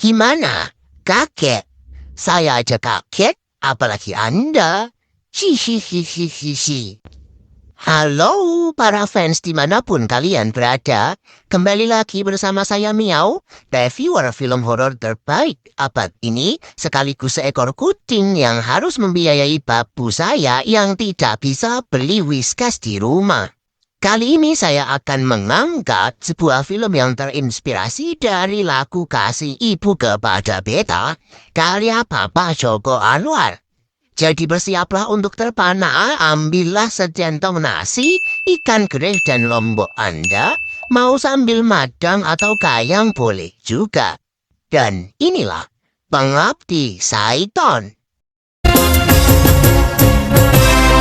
Gimana? Kaget? Saya aja kaget, apalagi Anda. Hihihihihihi. Halo para fans dimanapun kalian berada. Kembali lagi bersama saya Miao, reviewer film horor terbaik abad ini, sekaligus seekor kucing yang harus membiayai babu saya yang tidak bisa beli Whiskas di rumah. Kali ini saya akan mengangkat sebuah film yang terinspirasi dari lagu Kasih Ibu Kepada Beta, karya Bapak Joko Anwar. Jadi bersiaplah untuk terpana, ambillah secentong nasi, ikan gereh dan lombok Anda, mau sambil madang atau kayang boleh juga. Dan inilah Pengabdi Saiton.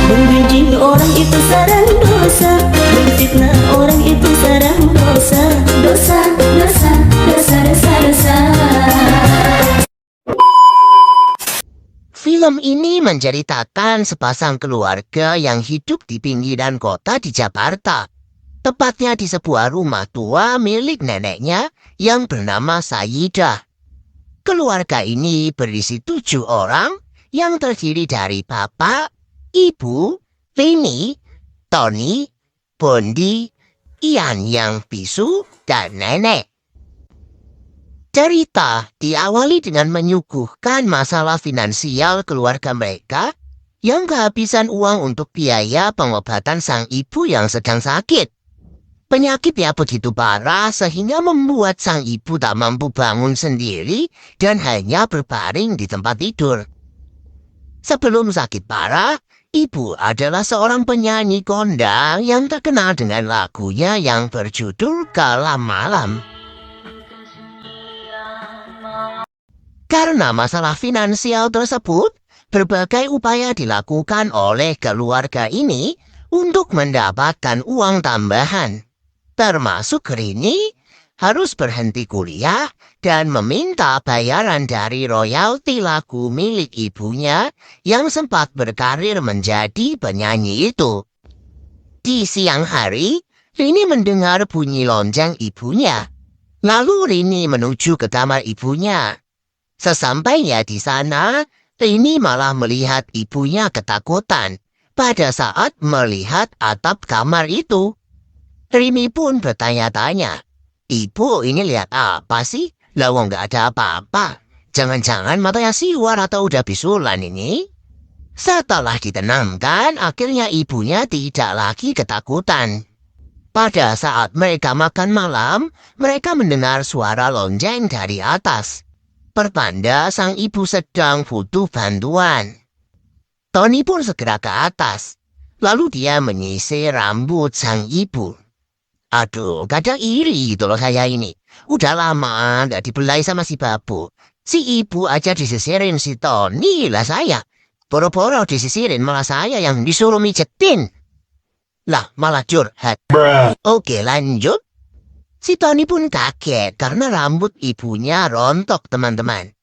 Membenci orang itu sarang dosa, memfitnah orang itu sarang dosa, dosa, dosa, dosa, dosa, dosa. Film ini menceritakan sepasang keluarga yang hidup di pinggiran kota di Jakarta. Tepatnya di sebuah rumah tua milik neneknya yang bernama Sayidah. Keluarga ini berisi 7 orang yang terdiri dari bapak, ibu, Rini, Tony, Bondi, Ian yang bisu, dan nenek. Cerita diawali dengan menyuguhkan masalah finansial keluarga mereka yang kehabisan uang untuk biaya pengobatan sang ibu yang sedang sakit. Penyakitnya begitu parah sehingga membuat sang ibu tak mampu bangun sendiri dan hanya berbaring di tempat tidur. Sebelum sakit parah, ibu adalah seorang penyanyi kondang yang terkenal dengan lagunya yang berjudul Kalam Malam. Karena masalah finansial tersebut, berbagai upaya dilakukan oleh keluarga ini untuk mendapatkan uang tambahan. Termasuk Rini harus berhenti kuliah dan meminta bayaran dari royalti lagu milik ibunya yang sempat berkarir menjadi penyanyi itu. Di siang hari, Rini mendengar bunyi lonceng ibunya. Lalu Rini menuju ke kamar ibunya. Sesampainya di sana, Rini malah melihat ibunya ketakutan pada saat melihat atap kamar itu. Rini pun bertanya-tanya, "Ibu, ini lihat apa sih? Lawang nggak ada apa-apa. Jangan-jangan matanya siwar atau udah bisulan ini?" Setelah ditenangkan, akhirnya ibunya tidak lagi ketakutan. Pada saat mereka makan malam, mereka mendengar suara lonceng dari atas. Pertanda sang ibu sedang butuh bantuan. Tony pun segera ke atas. Lalu dia menyisir rambut sang ibu. Aduh, kadang iri gitu loh saya ini. Udah lama gak dibelai sama si babu. Si ibu aja disisirin si Tony lah saya. Boro-boro disisirin malah saya yang disuruh mijetin. Lah malah curhat. Oke lanjut. Si Tony pun kaget karena rambut ibunya rontok teman-teman.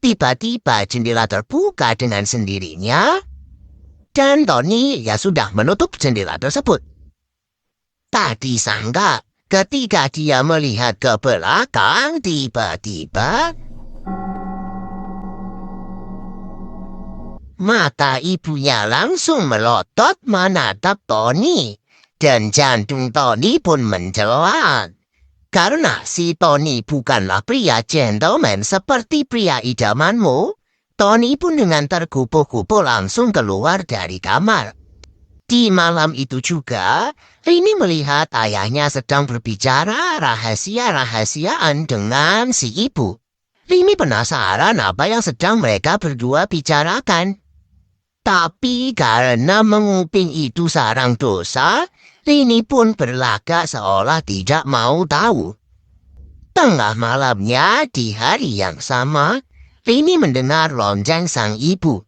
Tiba-tiba jendela terbuka dengan sendirinya. Dan Tony ya sudah menutup jendela tersebut. Tak disangka ketika dia melihat ke belakang tiba-tiba mata ibunya langsung melotot menatap Tony. Dan jantung Tony pun mencelat. Karena si Tony bukanlah pria gentleman seperti pria idamanmu, Tony pun dengan terkupu-kupu langsung keluar dari kamar. Di malam itu juga, Rini melihat ayahnya sedang berbicara rahasia-rahasiaan dengan si ibu. Rini penasaran apa yang sedang mereka berdua bicarakan. Tapi karena menguping itu sarang dosa, Rini pun berlagak seolah tidak mau tahu. Tengah malamnya di hari yang sama, Rini mendengar lonceng sang ibu.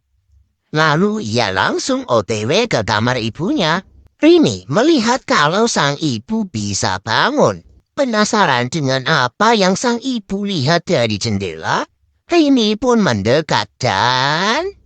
Lalu ia langsung OTW ke kamar ibunya. Rini melihat kalau sang ibu bisa bangun. Penasaran dengan apa yang sang ibu lihat dari jendela, Rini pun mendekat dan...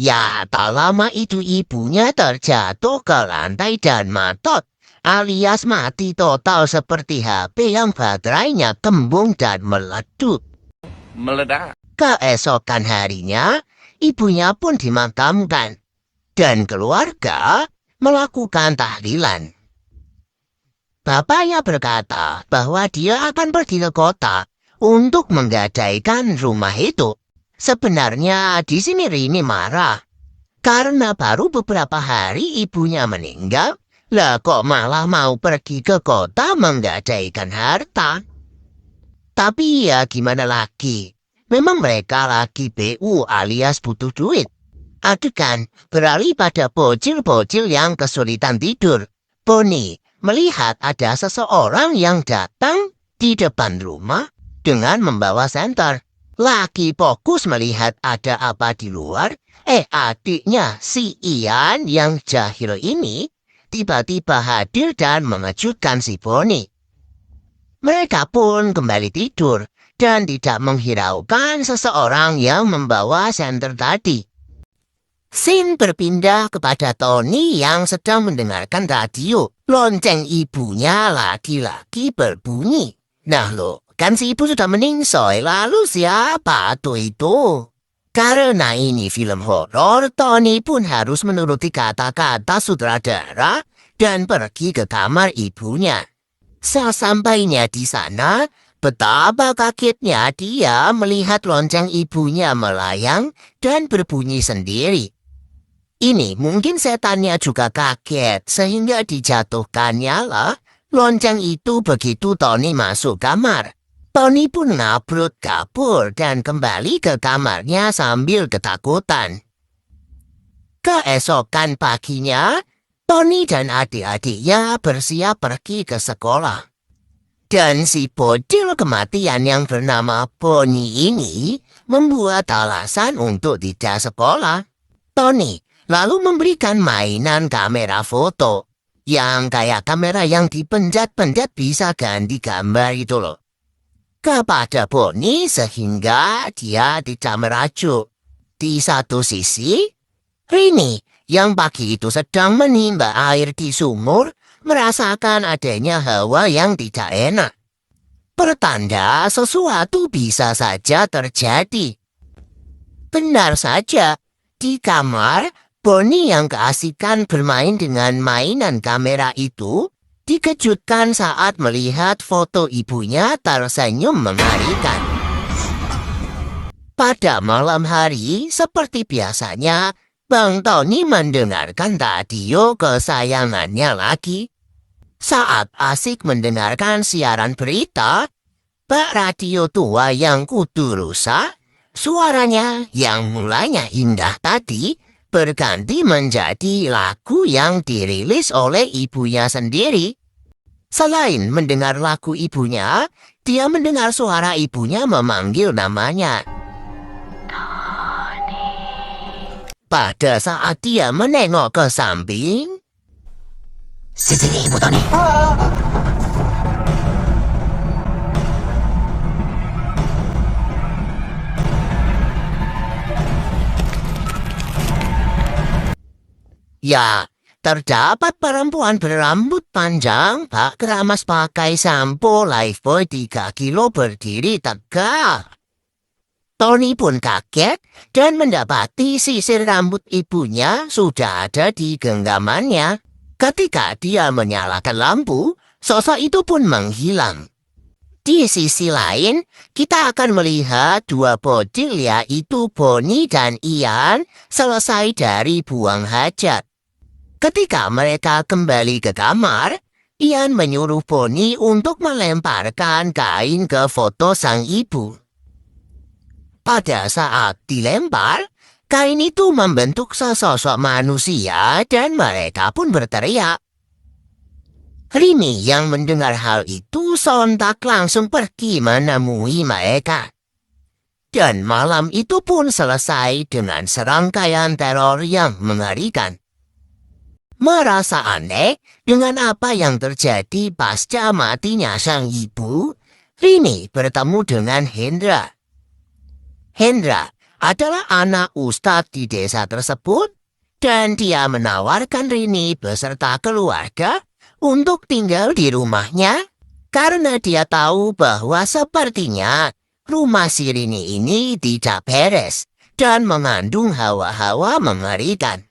Ya, tak lama itu ibunya terjatuh ke lantai dan matot, alias mati total seperti HP yang baterainya kembung dan meletup. Meledak. Keesokan harinya, ibunya pun dimakamkan, dan keluarga melakukan tahlilan. Bapaknya berkata bahwa dia akan pergi ke kota untuk menggadaikan rumah itu. Sebenarnya di sini Rini marah, karena baru beberapa hari ibunya meninggal, lah kok malah mau pergi ke kota menggadaikan harta. Tapi ya gimana lagi, memang mereka lagi BU alias butuh duit. Aduh kan, beralih pada bocil-bocil yang kesulitan tidur. Bonnie melihat ada seseorang yang datang di depan rumah dengan membawa senter. Lagi fokus melihat ada apa di luar, adiknya si Ian yang jahil ini tiba-tiba hadir dan mengejutkan si Bonnie. Mereka pun kembali tidur dan tidak menghiraukan seseorang yang membawa senter tadi. Scene berpindah kepada Tony yang sedang mendengarkan radio. Lonceng ibunya lagi-lagi berbunyi. Nah lo, kan si ibu sudah meningsoi, lalu siapa tuh itu? Karena ini film horor, Tony pun harus menuruti kata-kata sutradara dan pergi ke kamar ibunya. Sesampainya di sana, betapa kagetnya dia melihat lonceng ibunya melayang dan berbunyi sendiri. Ini mungkin setannya juga kaget sehingga dijatuhkannya lah lonceng itu begitu Tony masuk kamar. Tony pun ngabrut kabur dan kembali ke kamarnya sambil ketakutan. Keesokan paginya, Tony dan adik-adiknya bersiap pergi ke sekolah. Dan si bocil kematian yang bernama Bonnie ini membuat alasan untuk tidak sekolah. Tony lalu memberikan mainan kamera foto yang kayak kamera yang dipencet-pencet bisa ganti gambar itu loh, kepada Bonnie sehingga dia tidak merajuk. Di satu sisi, Rini yang pagi itu sedang menimba air di sumur merasakan adanya hawa yang tidak enak. Pertanda sesuatu bisa saja terjadi. Benar saja, di kamar, Bonnie yang keasikan bermain dengan mainan kamera itu dikejutkan saat melihat foto ibunya tersenyum mengerikan. Pada malam hari, seperti biasanya, Bang Tony mendengarkan radio kesayangannya lagi. Saat asik mendengarkan siaran berita, bak radio tua yang kudu rusak, suaranya yang mulanya indah tadi berganti menjadi lagu yang dirilis oleh ibunya sendiri. Selain mendengar lagu ibunya, dia mendengar suara ibunya memanggil namanya. Tony. Pada saat dia menengok ke samping, sini Ibu Tony. Ya, terdapat perempuan berambut panjang, bak keramas pakai sampo Lifebuoy 3 kilo berdiri tegak. Tony pun kaget dan mendapati sisir rambut ibunya sudah ada di genggamannya. Ketika dia menyalakan lampu, sosok itu pun menghilang. Di sisi lain, kita akan melihat dua bocil yaitu Bonnie dan Ian selesai dari buang hajat. Ketika mereka kembali ke kamar, Ian menyuruh Bonnie untuk melemparkan kain ke foto sang ibu. Pada saat dilempar, kain itu membentuk sesosok manusia dan mereka pun berteriak. Rini yang mendengar hal itu sontak langsung pergi menemui mereka. Dan malam itu pun selesai dengan serangkaian teror yang mengerikan. Merasa aneh dengan apa yang terjadi pasca matinya sang ibu, Rini bertemu dengan Hendra. Hendra adalah anak ustadz di desa tersebut, dan dia menawarkan Rini beserta keluarga untuk tinggal di rumahnya karena dia tahu bahwa sepertinya rumah si Rini ini tidak beres dan mengandung hawa-hawa mengerikan.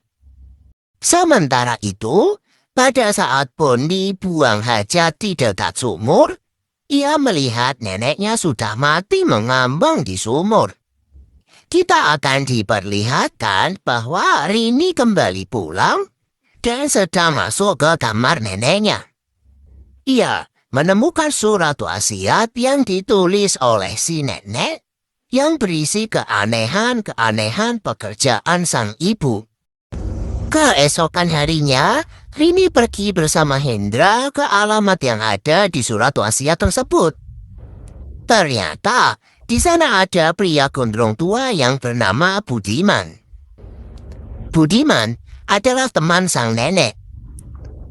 Sementara itu, pada saat Bondi buang hajat di dekat sumur, ia melihat neneknya sudah mati mengambang di sumur. Kita akan diperlihatkan bahwa Rini kembali pulang dan sedang masuk ke kamar neneknya. Ia menemukan surat wasiat yang ditulis oleh si nenek yang berisi keanehan-keanehan pekerjaan sang ibu. Keesokan harinya, Rini pergi bersama Hendra ke alamat yang ada di surat wasiat tersebut. Ternyata, di sana ada pria gondrong tua yang bernama Budiman. Budiman adalah teman sang nenek.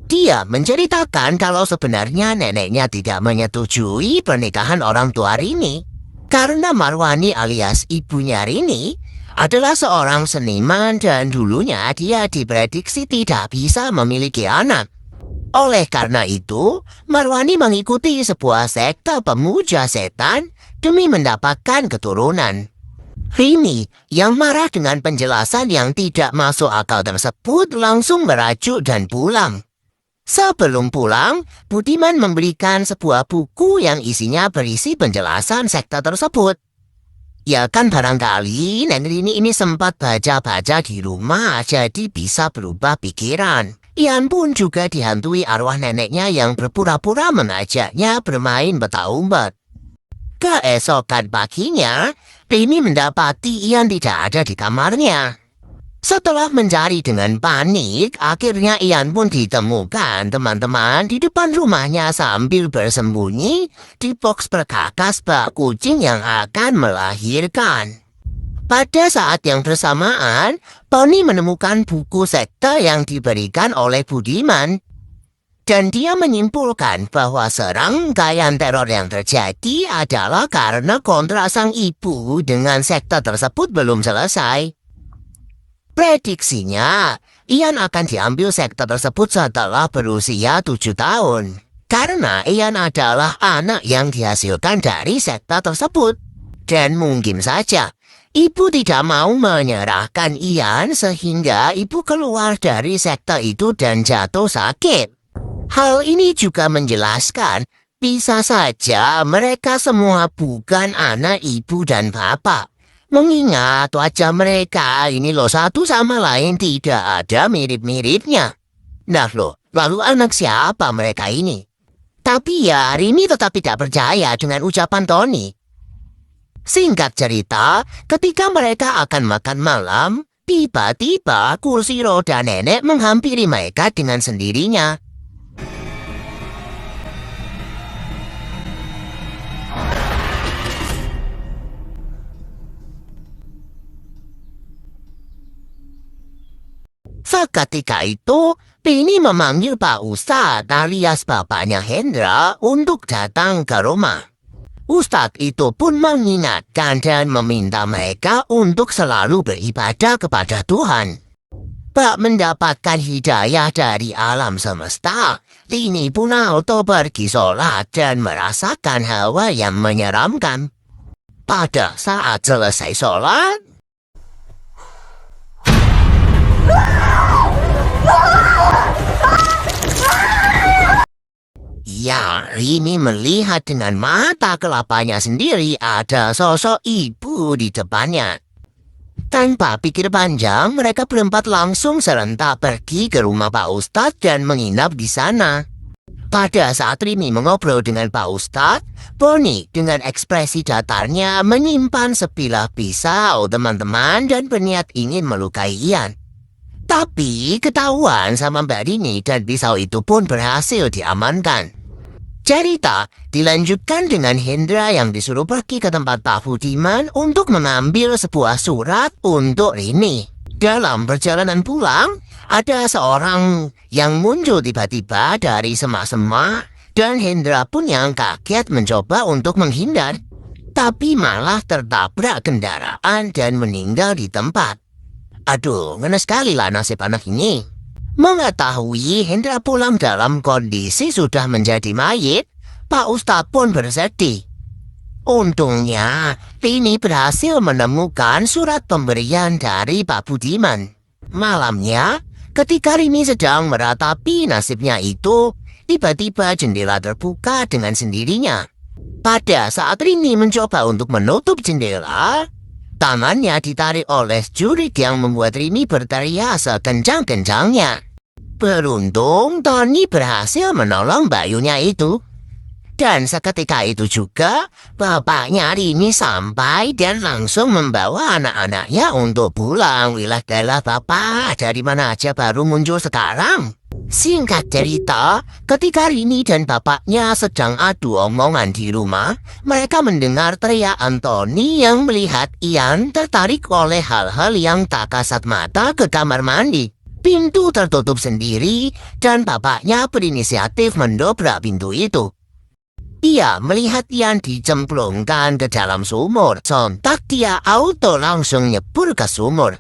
Dia menceritakan kalau sebenarnya neneknya tidak menyetujui pernikahan orang tua Rini karena Marwani alias ibunya Rini adalah seorang seniman dan dulunya dia diprediksi tidak bisa memiliki anak. Oleh karena itu, Marwani mengikuti sebuah sekte pemuja setan demi mendapatkan keturunan. Rini yang marah dengan penjelasan yang tidak masuk akal tersebut langsung merajuk dan pulang. Sebelum pulang, Budiman memberikan sebuah buku yang isinya berisi penjelasan sekte tersebut. Ya kan barangkali Nenek Rini ini sempat baca-baca di rumah jadi bisa berubah pikiran. Ian pun juga dihantui arwah neneknya yang berpura-pura mengajaknya bermain petak umpet. Keesokan paginya, Rini mendapati Ian tidak ada di kamarnya. Setelah mencari dengan panik, akhirnya Ian pun ditemukan teman-teman di depan rumahnya sambil bersembunyi di box perkakas bak kucing yang akan melahirkan. Pada saat yang bersamaan, Tony menemukan buku sekte yang diberikan oleh Budiman. Dan dia menyimpulkan bahwa serangkaian teror yang terjadi adalah karena kontrak sang ibu dengan sekte tersebut belum selesai. Prediksinya, Ian akan diambil sekte tersebut setelah berusia 7 tahun. Karena Ian adalah anak yang dihasilkan dari sekte tersebut. Dan mungkin saja, ibu tidak mau menyerahkan Ian sehingga ibu keluar dari sekte itu dan jatuh sakit. Hal ini juga menjelaskan, bisa saja mereka semua bukan anak ibu dan bapak. Mengingat wajah mereka ini loh satu sama lain tidak ada mirip-miripnya. Nah loh, lalu anak siapa mereka ini? Tapi ya Rini tetap tidak percaya dengan ucapan Tony. Singkat cerita, ketika mereka akan makan malam, tiba-tiba kursi roda nenek menghampiri mereka dengan sendirinya. Seketika itu, Rini memanggil Pak Ustadz alias bapaknya Hendra untuk datang ke rumah. Ustadz itu pun mengingatkan dan meminta mereka untuk selalu beribadah kepada Tuhan. Bak mendapatkan hidayah dari alam semesta, Rini pun auto pergi sholat dan merasakan hawa yang menyeramkan. Pada saat selesai sholat, ya, Rini melihat dengan mata kelapanya sendiri ada sosok ibu di depannya. Tanpa pikir panjang, mereka berempat langsung serentak pergi ke rumah Pak Ustadz dan menginap di sana. Pada saat Rini mengobrol dengan Pak Ustadz, Bonnie dengan ekspresi datarnya menyimpan sebilah pisau teman-teman dan berniat ingin melukai Ian. Tapi ketahuan sama Mbak Rini dan pisau itu pun berhasil diamankan. Cerita dilanjutkan dengan Hendra yang disuruh pergi ke tempat Pak Budiman untuk mengambil sebuah surat untuk Rini. Dalam perjalanan pulang, ada seorang yang muncul tiba-tiba dari semak-semak dan Hendra pun yang kaget mencoba untuk menghindar. tapi malah tertabrak kendaraan dan meninggal di tempat. Aduh, ngenes sekali lah nasib anak ini. Mengetahui Hendra pulang dalam kondisi sudah menjadi mayit, Pak Ustadz pun bersedih. Untungnya, Rini berhasil menemukan surat pemberian dari Pak Budiman. Malamnya, ketika Rini sedang meratapi nasibnya itu, tiba-tiba jendela terbuka dengan sendirinya. Pada saat Rini mencoba untuk menutup jendela, tangannya ditarik oleh jurik yang membuat Rini berteriak sekencang-kencangnya. Beruntung Tony berhasil menolong bayunya itu. Dan seketika itu juga, bapaknya Rini sampai dan langsung membawa anak-anaknya untuk pulang. Wilayah bapak dari mana aja baru muncul sekarang. Singkat cerita, ketika Rini dan bapaknya sedang adu omongan di rumah, mereka mendengar teriakan Tony yang melihat Ian tertarik oleh hal-hal yang tak kasat mata ke kamar mandi. Pintu tertutup sendiri dan bapaknya berinisiatif mendobrak pintu itu. Ia melihat Ian dicemplungkan ke dalam sumur. Sontak dia auto langsung nyebur ke sumur.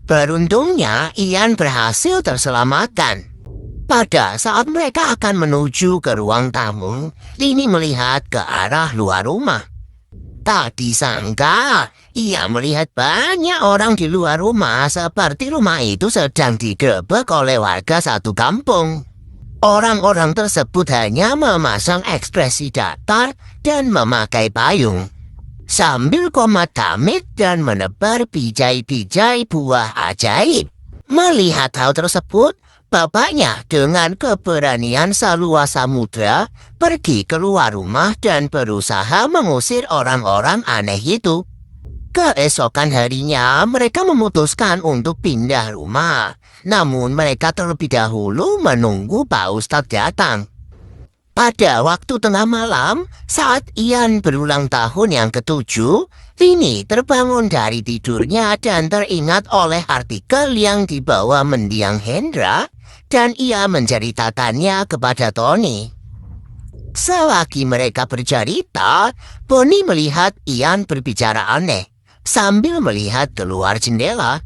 Beruntungnya Ian berhasil terselamatkan. Pada saat mereka akan menuju ke ruang tamu, Rini melihat ke arah luar rumah. Tak disangka, ia melihat banyak orang di luar rumah seperti rumah itu sedang digerebek oleh warga satu kampung. Orang-orang tersebut hanya memasang ekspresi datar dan memakai payung, sambil komat damit dan menebar bijai-bijai buah ajaib. Melihat hal tersebut, bapaknya dengan keberanian seluas samudra pergi keluar rumah dan berusaha mengusir orang-orang aneh itu. Keesokan harinya mereka memutuskan untuk pindah rumah. Namun mereka terlebih dahulu menunggu Pak Ustadz datang. Pada waktu tengah malam, saat Ian berulang tahun yang ke-7, Rini terbangun dari tidurnya dan teringat oleh artikel yang dibawa mendiang Hendra, dan ia menceritakannya kepada Tony. Selagi mereka bercerita, Bonnie melihat Ian berbicara aneh, sambil melihat keluar jendela.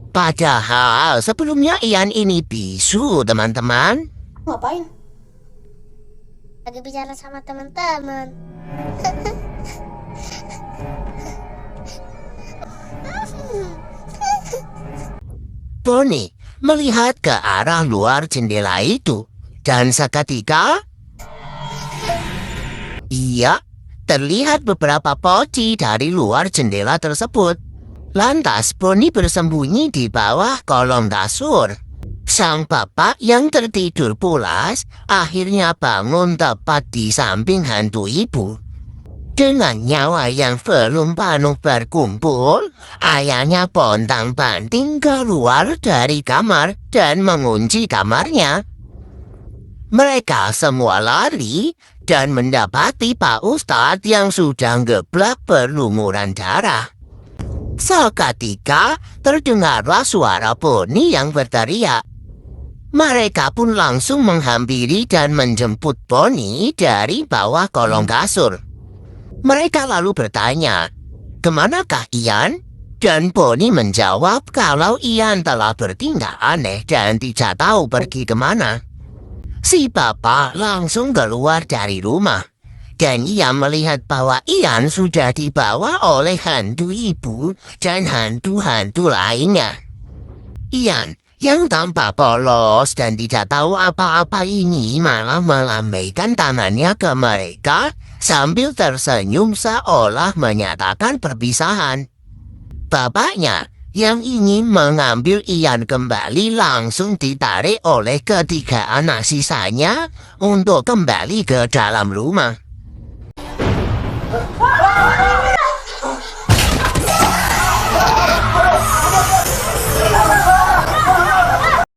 Padahal sebelumnya Ian ini bisu, teman-teman. Ngapain? Lagi bicara sama teman-teman. Bonnie melihat ke arah luar jendela itu, dan seketika ia terlihat beberapa poci dari luar jendela tersebut. Lantas Bonnie bersembunyi di bawah kolong kasur. Sang bapak yang tertidur pulas akhirnya bangun tepat di samping hantu ibu. Dengan nyawa yang belum penuh berkumpul, ayahnya pontang-panting keluar dari kamar dan mengunci kamarnya. Mereka semua lari dan mendapati Pak Ustadz yang sudah geblak berlumuran darah. Seketika terdengarlah suara Bonnie yang berteriak. Mereka pun langsung menghampiri dan menjemput Bonnie dari bawah kolong kasur. Mereka lalu bertanya, "Kemanakah Ian?" Dan Bonnie menjawab kalau Ian telah bertindak aneh dan tidak tahu pergi kemana. Si bapak langsung keluar dari rumah. Dan ia melihat bahwa Ian sudah dibawa oleh hantu ibu dan hantu-hantu lainnya. Ian yang tampak polos dan tidak tahu apa-apa ini malah melambaikan tangannya ke mereka sambil tersenyum seolah menyatakan perpisahan. Bapaknya yang ingin mengambil Ian kembali langsung ditarik oleh ketiga anak sisanya untuk kembali ke dalam rumah.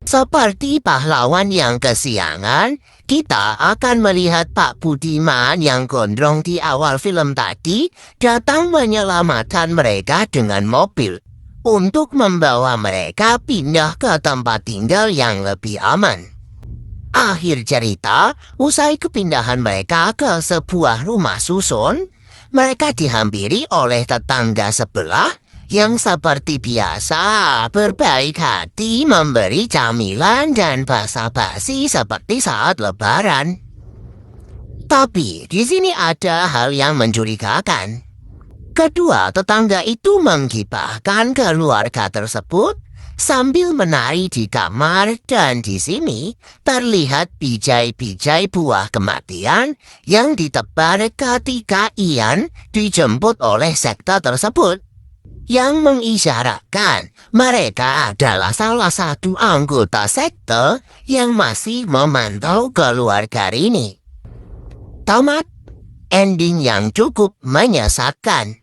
Seperti pahlawan yang kesiangan, kita akan melihat Pak Budiman yang gondrong di awal film tadi datang menyelamatkan mereka dengan mobil untuk membawa mereka pindah ke tempat tinggal yang lebih aman. Akhir cerita, usai kepindahan mereka ke sebuah rumah susun, mereka dihampiri oleh tetangga sebelah yang seperti biasa berbaik hati memberi camilan dan basa-basi seperti saat lebaran. Tapi di sini ada hal yang mencurigakan. Kedua tetangga itu menggibahkan keluarga tersebut sambil menari di kamar, dan di sini terlihat bijai-bijai buah kematian yang ditebar ketika Ian dijemput oleh sekte tersebut, yang mengisyaratkan mereka adalah salah satu anggota sekte yang masih memantau keluarga ini. Tamat, ending yang cukup menyesatkan.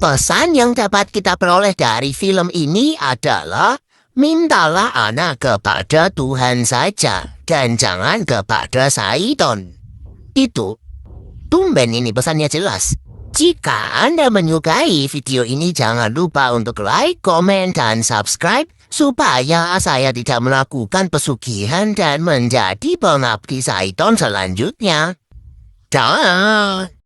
Pesan yang dapat kita peroleh dari film ini adalah mintalah anak kepada Tuhan saja dan jangan kepada Saiton. Itu, tumben ini pesannya jelas. Jika Anda menyukai video ini, jangan lupa untuk like, komen, dan subscribe supaya saya tidak melakukan pesugihan dan menjadi pengabdi Saiton selanjutnya. Dah.